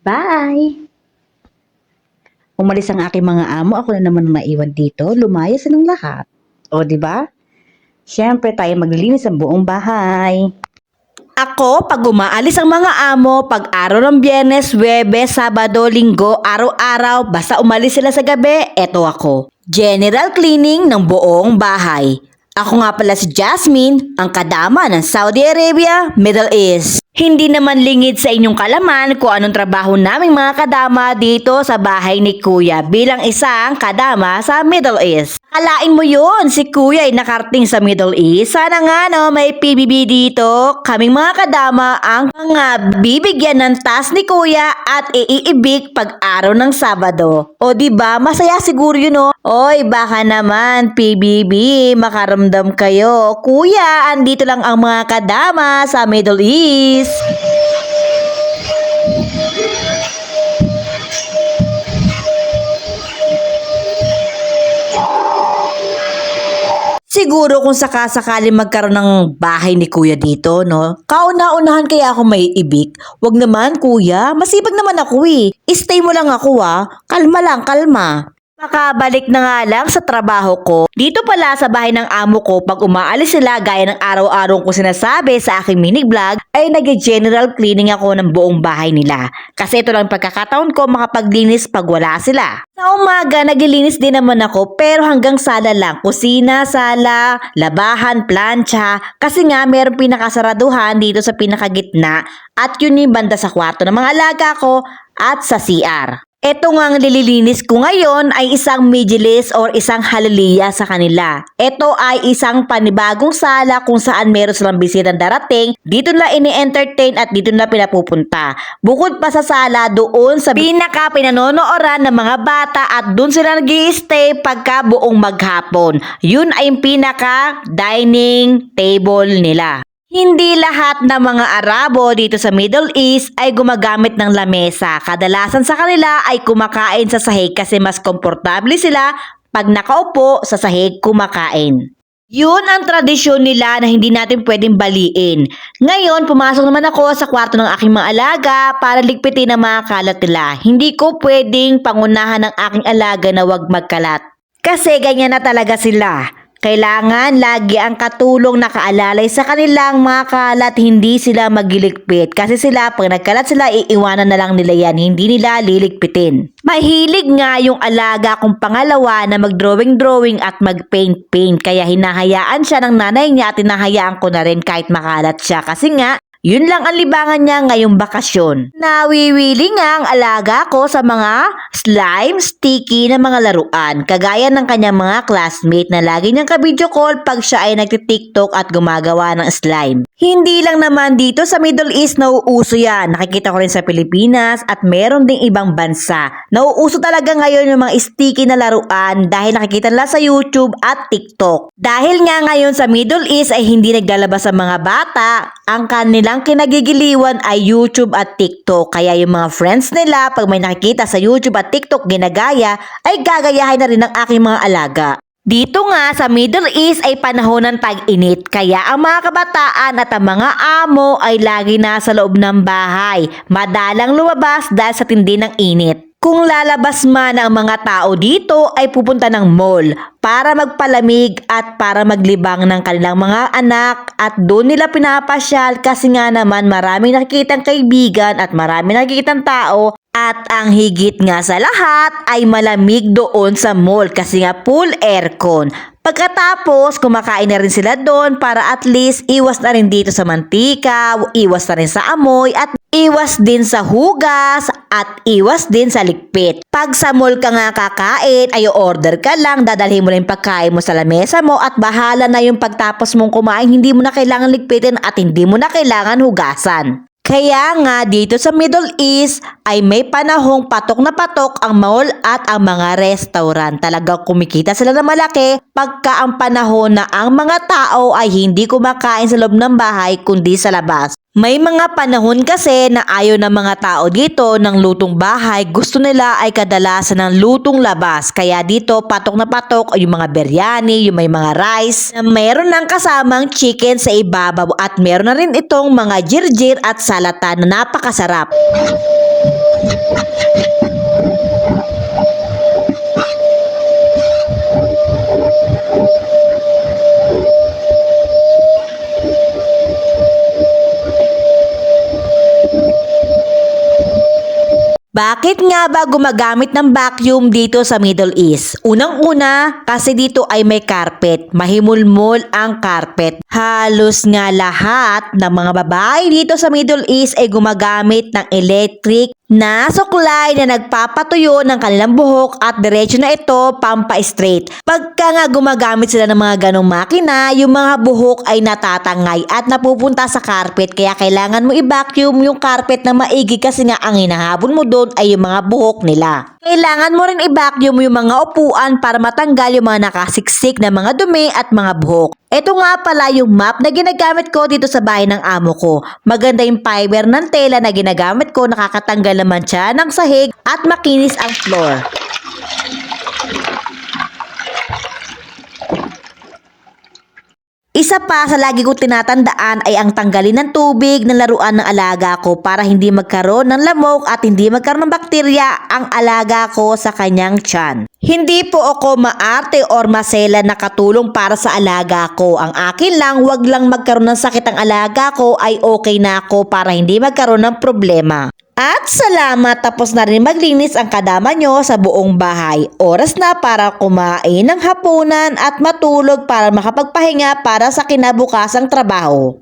Bye! Umalis ang aking mga amo, ako na naman ang naiwan dito. Lumayas ng lahat. O, di ba? Siyempre, tayo maglilinis ang buong bahay. Ako, pag umaalis ang mga amo, pag araw ng Biyernes, Huwebes, Sabado, Linggo, araw-araw, basta umalis sila sa gabi, eto ako. General cleaning ng buong bahay. Ako nga pala si Jasmine, ang kadama ng Saudi Arabia, Middle East. Hindi naman lingid sa inyong kalaman kung anong trabaho naming mga kadama dito sa bahay ni Kuya bilang isang kadama sa Middle East. Akalain mo yun, si Kuya ay nakarating sa Middle East. Sana nga no, may PBB dito. Kaming mga kadama ang mga bibigyan ng task ni Kuya at iibig pag araw ng Sabado. O diba, masaya siguro yun no? Oy, baka naman PBB, makaramdam kayo. Kuya, andito lang ang mga kadama sa Middle East. Siguro kung sakasakali magkaroon ng bahay ni Kuya dito, no? Kauna-unahan kaya ako may ibig. Wag naman, Kuya. Masipag naman ako eh. Stay mo lang ako ah. Kalma lang, kalma. Makabalik na nga lang sa trabaho ko. Dito pala sa bahay ng amo ko, pag umaalis sila gaya ng araw-araw ko sinasabi sa aking mini vlog, ay nag-general cleaning ako ng buong bahay nila. Kasi ito lang pagkakataon ko makapaglinis pag wala sila. Sa umaga, naglilinis din naman ako pero hanggang sala lang. Kusina, sala, labahan, plancha. Kasi nga mayroong pinakasaraduhan dito sa pinakagitna at yun yung banda sa kwarto ng mga alaga ko at sa CR. Ito nga ang nililinis ko ngayon ay isang mijilis or isang haliliya sa kanila. Ito ay isang panibagong sala kung saan meron silang bisitang darating. Dito na ini-entertain at dito na pinapupunta. Bukod pa sa sala, doon sa pinaka pinanonooran ng mga bata at doon sila nag-i-stay pagka buong maghapon. Yun ay yung pinaka dining table nila. Hindi lahat ng mga Arabo dito sa Middle East ay gumagamit ng lamesa. Kadalasan sa kanila ay kumakain sa sahig kasi mas komportable sila pag nakaupo sa sahig kumakain. Yun ang tradisyon nila na hindi natin pwedeng baliin. Ngayon, pumasok naman ako sa kwarto ng aking mga alaga para ligpitin ang mga kalat nila. Hindi ko pwedeng pangunahan ng aking alaga na wag magkalat. Kasi ganyan na talaga sila. Kailangan lagi ang katulong nakaalalay sa kanilang mga kalat, hindi sila magiligpit. Kasi sila, pag nagkalat sila, iiwanan na lang nila yan, hindi nila liligpitin. Mahilig nga yung alaga kong pangalawa na mag-drawing-drawing at mag-paint-paint. Kaya hinahayaan siya ng nanay niya at hinahayaan ko na rin kahit makalat siya. Kasi nga, yun lang ang libangan niya ngayong bakasyon. Nawiwili nga ang alaga ko sa mga slime, sticky na mga laruan. Kagaya ng kanyang mga classmate na lagi niyang ka-video call pag siya ay nagtitiktok at gumagawa ng slime. Hindi lang naman dito sa Middle East nauuso yan. Nakikita ko rin sa Pilipinas at meron ding ibang bansa. Nauuso talaga ngayon yung mga sticky na laruan dahil nakikita nila sa YouTube at TikTok. Dahil nga ngayon sa Middle East ay hindi naglalabas ang mga bata, ang kanilang kinagigiliwan ay YouTube at TikTok. Kaya yung mga friends nila, pag may nakikita sa YouTube at TikTok ginagaya, ay gagayahin na rin ng aking mga alaga. Dito nga sa Middle East ay panahon ng tag-init. Kaya ang mga kabataan at ang mga amo ay lagi nasa loob ng bahay. Madalang lumabas dahil sa tindi ng init. Kung lalabas man ang mga tao dito ay pupunta ng mall para magpalamig at para maglibang ng kanilang mga anak at doon nila pinapasyal kasi nga naman maraming nakikitang kaibigan at maraming nakikitang tao at ang higit nga sa lahat ay malamig doon sa mall kasi nga full aircon. Pagkatapos, kumakain na rin sila doon para at least iwas na rin dito sa mantika, iwas na rin sa amoy at iwas din sa hugas at iwas din sa ligpit. Pag sa mall ka nga kakain, ay order ka lang, dadalhin mo na yung pagkain mo sa lamesa mo at bahala na yung pagtapos mong kumain, hindi mo na kailangan ligpitin at hindi mo na kailangan hugasan. Kaya nga dito sa Middle East ay may panahong patok na patok ang mall at ang mga restaurant. Talagang kumikita sila ng malaki pagka ang panahon na ang mga tao ay hindi kumakain sa loob ng bahay kundi sa labas. May mga panahon kasi na ayaw ng mga tao dito ng lutong bahay. Gusto nila ay kadalasan ng lutong labas. Kaya dito patok na patok ay yung mga biryani, yung may mga rice, na meron ng kasamang chicken sa ibabaw at meron na rin itong mga jirjir at salata na napakasarap. Bakit nga ba gumagamit ng vacuum dito sa Middle East? Unang-una, kasi dito ay may carpet. Mahimulmol ang carpet. Halos nga lahat ng mga babae dito sa Middle East ay gumagamit ng electric na suklay na nagpapatuyo ng kanilang buhok at diretso na ito pampa-straight. Pagka nga gumagamit sila ng mga ganong makina, yung mga buhok ay natatangay at napupunta sa carpet. Kaya kailangan mo i-vacuum yung carpet na maigi kasi nga ang hinahabol mo doon ay yung mga buhok nila. Kailangan mo rin i-vacuum yung mga upuan para matanggal yung mga nakasiksik na mga dumi at mga buhok. Ito nga pala yung map na ginagamit ko dito sa bahay ng amo ko. Maganda yung fiber ng tela na ginagamit ko, nakakatanggal naman siya ng sahig at makinis ang floor. Isa pa sa lagi kong tinatandaan ay ang tanggalin ng tubig ng laruan ng alaga ko para hindi magkaroon ng lamok at hindi magkaroon ng bakterya ang alaga ko sa kanyang tiyan. Hindi po ako maarte or masela na katulong para sa alaga ko. Ang akin lang, wag lang magkaroon ng sakit ang alaga ko ay okay na ako para hindi magkaroon ng problema. At salamat, tapos na rin maglinis ang kadama nyo sa buong bahay. Oras na para kumain ng hapunan at matulog para makapagpahinga para sa kinabukasang trabaho.